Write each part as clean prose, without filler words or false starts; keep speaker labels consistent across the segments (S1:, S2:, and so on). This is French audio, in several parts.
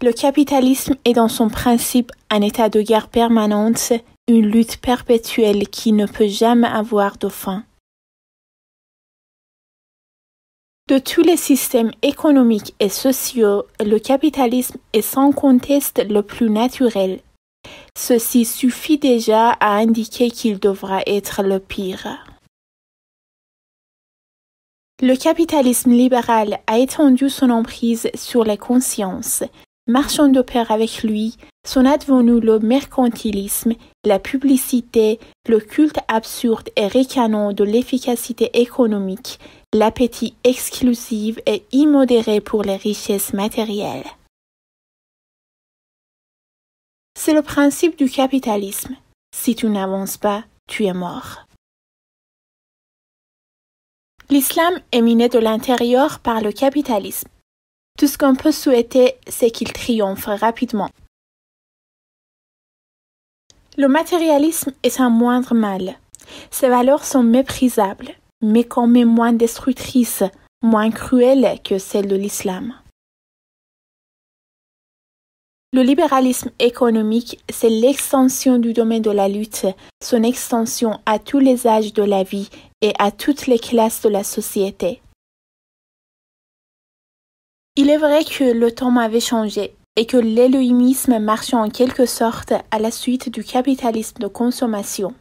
S1: Le capitalisme est dans son principe un état de guerre permanente, une lutte perpétuelle qui ne peut jamais avoir de fin. De tous les systèmes économiques et sociaux, le capitalisme est sans conteste le plus naturel. Ceci suffit déjà à indiquer qu'il devra être le pire. Le capitalisme libéral a étendu son emprise sur les consciences, marchant de pair avec lui, sont advenus le mercantilisme, la publicité, le culte absurde et ricanant de l'efficacité économique, l'appétit exclusif et immodéré pour les richesses matérielles. C'est le principe du capitalisme. Si tu n'avances pas, tu es mort. L'islam est miné de l'intérieur par le capitalisme. Tout ce qu'on peut souhaiter, c'est qu'il triomphe rapidement. Le matérialisme est un moindre mal. Ses valeurs sont méprisables, mais quand même moins destructrices, moins cruelles que celles de l'islam. Le libéralisme économique, c'est l'extension du domaine de la lutte, son extension à tous les âges de la vie et à toutes les classes de la société. Il est vrai que le temps avait changé et que l'éloïmisme marchait en quelque sorte à la suite du capitalisme de consommation.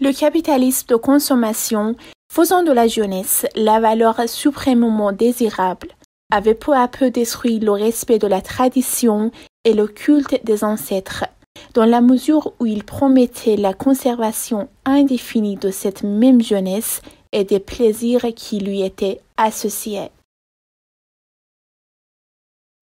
S1: Le capitalisme de consommation, faisant de la jeunesse la valeur suprêmement désirable, avait peu à peu détruit le respect de la tradition et le culte des ancêtres, dans la mesure où il promettait la conservation indéfinie de cette même jeunesse et des plaisirs qui lui étaient associés.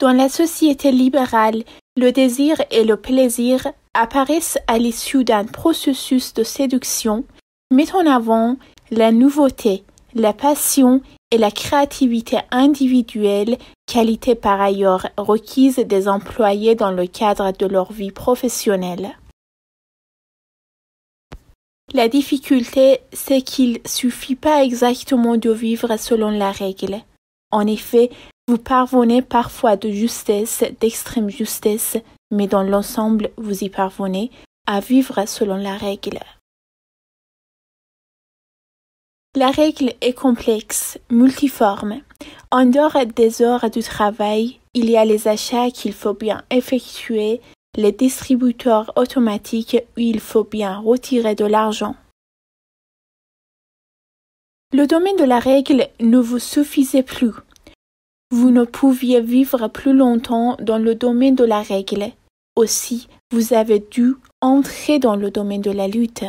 S1: Dans la société libérale, le désir et le plaisir apparaissent à l'issue d'un processus de séduction, mettant en avant la nouveauté, la passion et la créativité individuelle, qualité par ailleurs requise des employés dans le cadre de leur vie professionnelle. La difficulté, c'est qu'il ne suffit pas exactement de vivre selon la règle. En effet, vous parvenez parfois de justesse, d'extrême justesse, mais dans l'ensemble, vous y parvenez à vivre selon la règle. La règle est complexe, multiforme. En dehors des heures du travail, il y a les achats qu'il faut bien effectuer, les distributeurs automatiques où il faut bien retirer de l'argent. Le domaine de la règle ne vous suffisait plus. Vous ne pouviez vivre plus longtemps dans le domaine de la règle. Aussi, vous avez dû entrer dans le domaine de la lutte.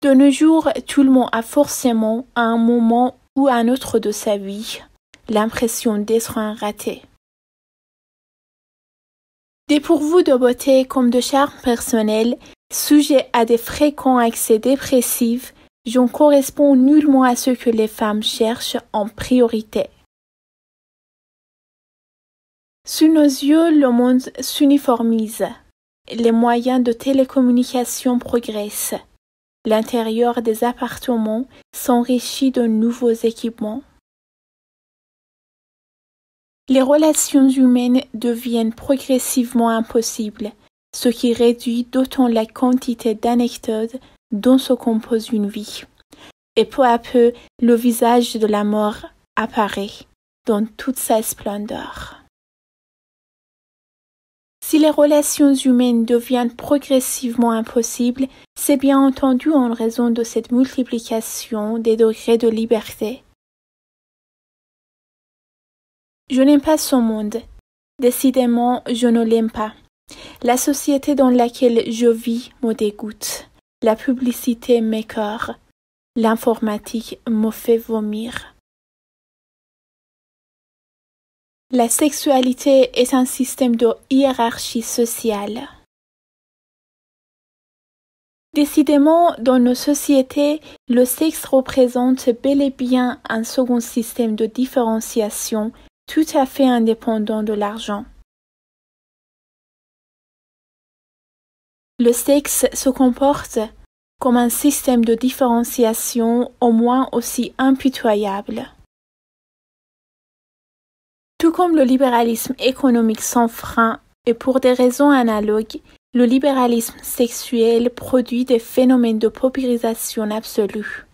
S1: De nos jours, tout le monde a forcément, à un moment ou à un autre de sa vie, l'impression d'être un raté. Dépourvu de beauté comme de charme personnel, sujet à des fréquents accès dépressifs, je ne corresponds nullement à ce que les femmes cherchent en priorité. Sous nos yeux, le monde s'uniformise. Les moyens de télécommunication progressent. L'intérieur des appartements s'enrichit de nouveaux équipements. Les relations humaines deviennent progressivement impossibles, ce qui réduit d'autant la quantité d'anecdotes dont se compose une vie. Et peu à peu, le visage de la mort apparaît dans toute sa splendeur. Si les relations humaines deviennent progressivement impossibles, c'est bien entendu en raison de cette multiplication des degrés de liberté. Je n'aime pas ce monde. Décidément, je ne l'aime pas. La société dans laquelle je vis me dégoûte. La publicité m'écœure. L'informatique me fait vomir. La sexualité est un système de hiérarchie sociale. Décidément, dans nos sociétés, le sexe représente bel et bien un second système de différenciation tout à fait indépendant de l'argent. Le sexe se comporte comme un système de différenciation au moins aussi impitoyable. Tout comme le libéralisme économique sans frein et pour des raisons analogues, le libéralisme sexuel produit des phénomènes de paupérisation absolue.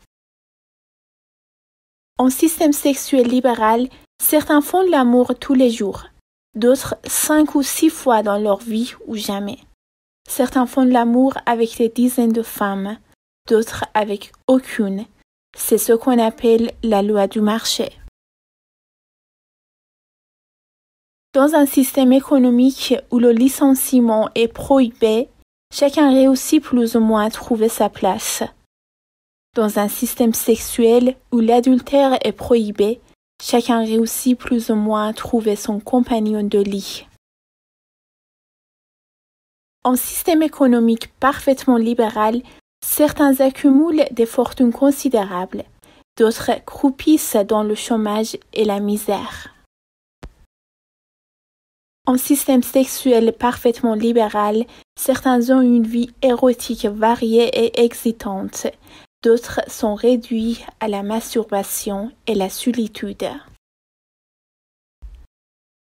S1: En système sexuel libéral, certains font de l'amour tous les jours, d'autres 5 ou 6 fois dans leur vie ou jamais. Certains font de l'amour avec des dizaines de femmes, d'autres avec aucune. C'est ce qu'on appelle la loi du marché. Dans un système économique où le licenciement est prohibé, chacun réussit plus ou moins à trouver sa place. Dans un système sexuel où l'adultère est prohibé, chacun réussit plus ou moins à trouver son compagnon de lit. En système économique parfaitement libéral, certains accumulent des fortunes considérables, d'autres croupissent dans le chômage et la misère. En système sexuel parfaitement libéral, certains ont une vie érotique variée et excitante, d'autres sont réduits à la masturbation et la solitude.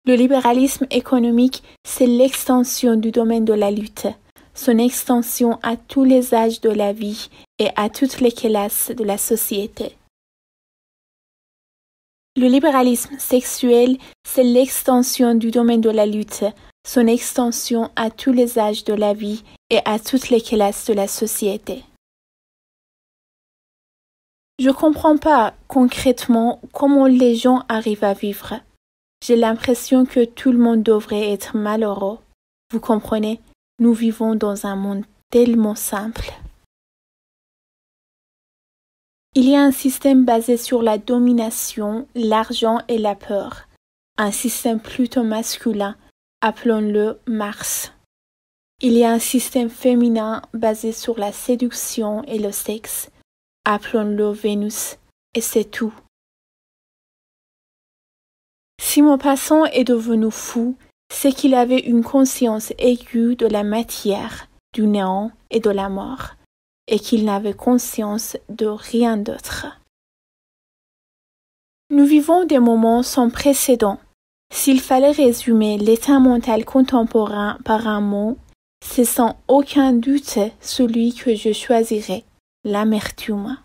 S1: Le libéralisme économique, c'est l'extension du domaine de la lutte, son extension à tous les âges de la vie et à toutes les classes de la société. Le libéralisme sexuel, c'est l'extension du domaine de la lutte, son extension à tous les âges de la vie et à toutes les classes de la société. Je ne comprends pas concrètement comment les gens arrivent à vivre. J'ai l'impression que tout le monde devrait être malheureux. Vous comprenez, nous vivons dans un monde tellement simple. Il y a un système basé sur la domination, l'argent et la peur. Un système plutôt masculin, appelons-le Mars. Il y a un système féminin basé sur la séduction et le sexe, appelons-le Vénus, et c'est tout. Si Maupassant est devenu fou, c'est qu'il avait une conscience aiguë de la matière, du néant et de la mort, et qu'il n'avait conscience de rien d'autre. Nous vivons des moments sans précédent. S'il fallait résumer l'état mental contemporain par un mot, c'est sans aucun doute celui que je choisirais, l'amertume.